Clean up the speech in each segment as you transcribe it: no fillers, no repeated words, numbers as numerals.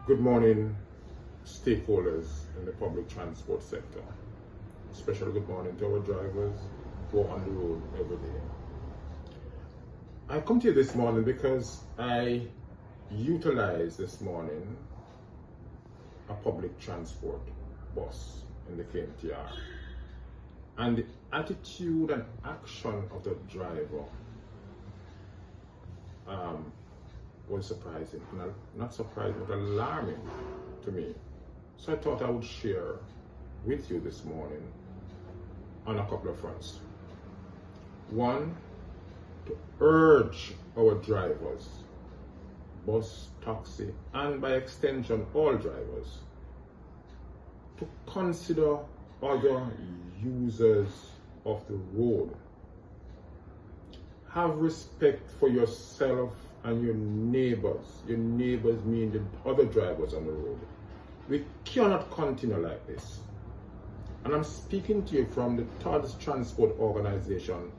Good morning, stakeholders in the public transport sector. Especially good morning to our drivers who are on the road every day. I come to you this morning because I utilized this morning a public transport bus in the KMTR. And the attitude and action of the driver was surprising, and not surprising, but alarming to me. So I thought I would share with you this morning on a couple of fronts. One, to urge our drivers, bus, taxi, and by extension all drivers, to consider other users of the road. Have respect for yourself and your neighbors. Your neighbors mean the other drivers on the road. We cannot continue like this. And I'm speaking to you from the third transport organization,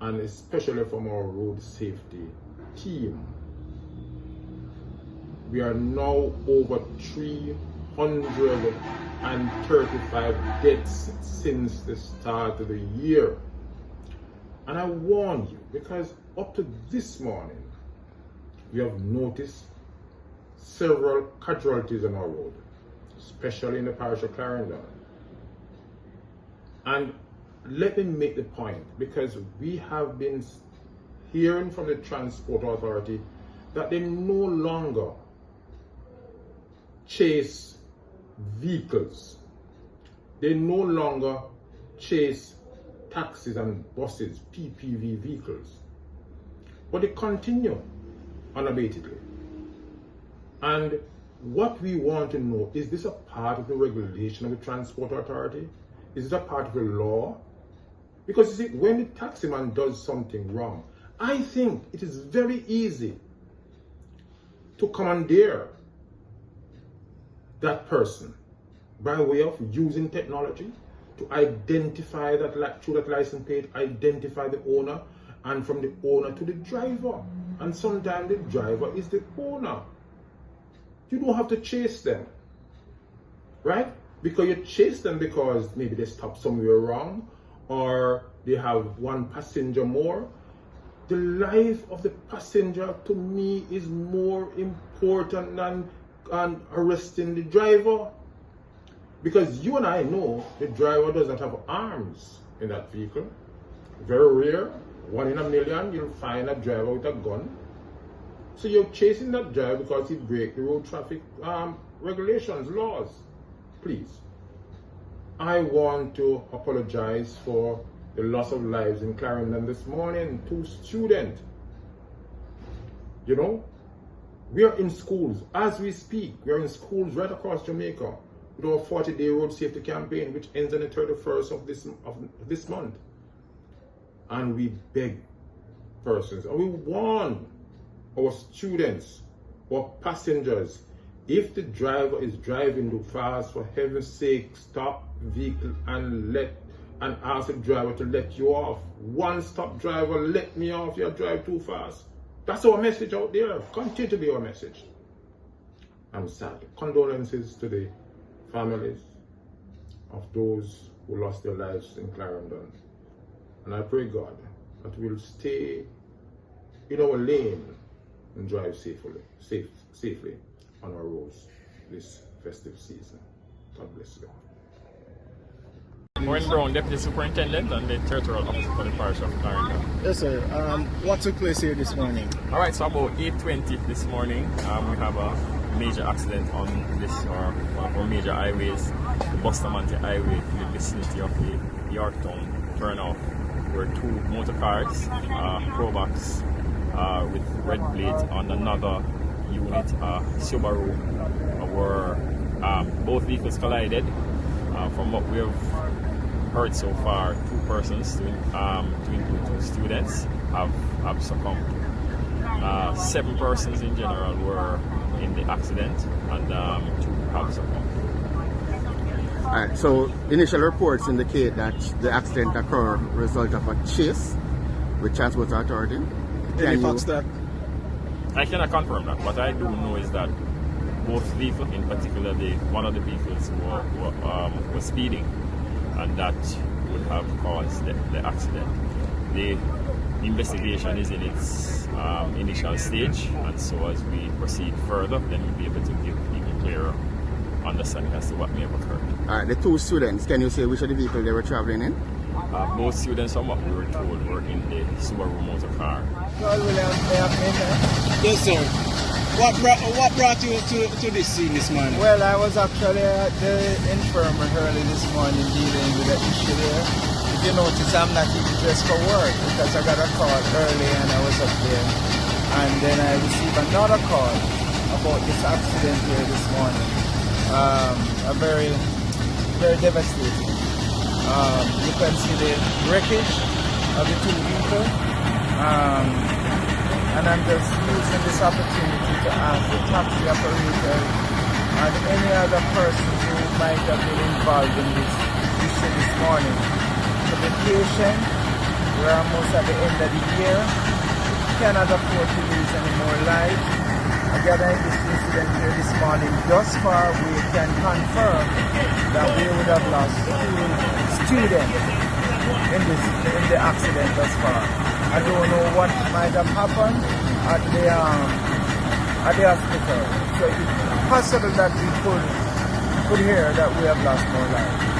and especially from our road safety team. We are now over 335 deaths since the start of the year. And I warn you, because up to this morning, we have noticed several casualties on our road, especially in the parish of Clarendon. And let me make the point, because we have been hearing from the Transport Authority that they no longer chase vehicles. They no longer chase taxis and buses, PPV vehicles. But they continue unabatedly. And what we want to know, is this a part of the regulation of the Transport Authority? Is it a part of the law? Because you see, when the taximan does something wrong, I think it is very easy to commandeer that person by way of using technology to identify that through that license plate, identify the owner, and from the owner to the driver. And sometimes the driver is the owner. You don't have to chase them, right? Because you chase them because maybe they stopped somewhere wrong, or they have one passenger more. The life of the passenger, to me, is more important than arresting the driver. Because you and I know the driver does not have arms in that vehicle. Very rare, 1 in a million, you'll find a driver with a gun. So you're chasing that driver because he breaks the road traffic regulations, laws. Please. I want to apologize for the loss of lives in Clarendon this morning. 2 students. You know, we are in schools as we speak. We are in schools right across Jamaica with our 40-day road safety campaign, which ends on the 31st of this month. And we beg persons, and we warn our students, our passengers, if the driver is driving too fast, for heaven's sake, stop the vehicle and ask the driver to let you off. One stop, driver, let me off, you drive too fast. That's our message out there. Continue to be our message. I'm sad. Condolences to the families of those who lost their lives in Clarendon. And I pray God that we'll stay in our lane and drive safely on our roads this festive season. God bless you. Oewn Brown, Deputy Superintendent and the Territorial Officer for the Parish of Clarendon. Yes, sir. What took place here this morning? All right, so about 8:20 this morning, we have a major accident on this, or one of our major highways, the Bustamante Highway, in the vicinity of the Egerton turnoff, where 2 motor cars, Probox with red plates, on another unit, Subaru, were both vehicles collided. From what we have heard so far, 2 persons, to include 2 students, have succumbed. 7 persons in general were in the accident, and 2 have succumbed. Alright, so initial reports indicate that the accident occurred as a result of a chase with Transport Authority. Any facts that? I cannot confirm that. What I do know is that both vehicles, in particular one of the vehicles who were speeding, and that would have caused the accident. The investigation is in its initial stage, and so as we proceed further, then we'll be able to give even clearer understanding as to what may have occurred. Alright, the two students, can you say which of the vehicle they were traveling in? Both students, from what we were told, were in the Subaru motor car. Yes, sir. What brought you to this scene this morning? Well, I was actually at the infirmary early this morning dealing with the issue there. If you notice, I'm not even dressed for work because I got a call early and I was up there. And then I received another call about this accident here this morning. A very, very devastating. You can see the wreckage of the two vehicles. And I'm just using this opportunity to ask the taxi operators and any other person who might have been involved in this issue this morning to be patient. We're almost at the end of the year. We cannot afford to lose any more lives. Again, this incident here this morning, thus far we can confirm that we would have lost 2 students in the accident thus far. I don't know what might have happened at the hospital. So it's possible that we could hear that we have lost more lives.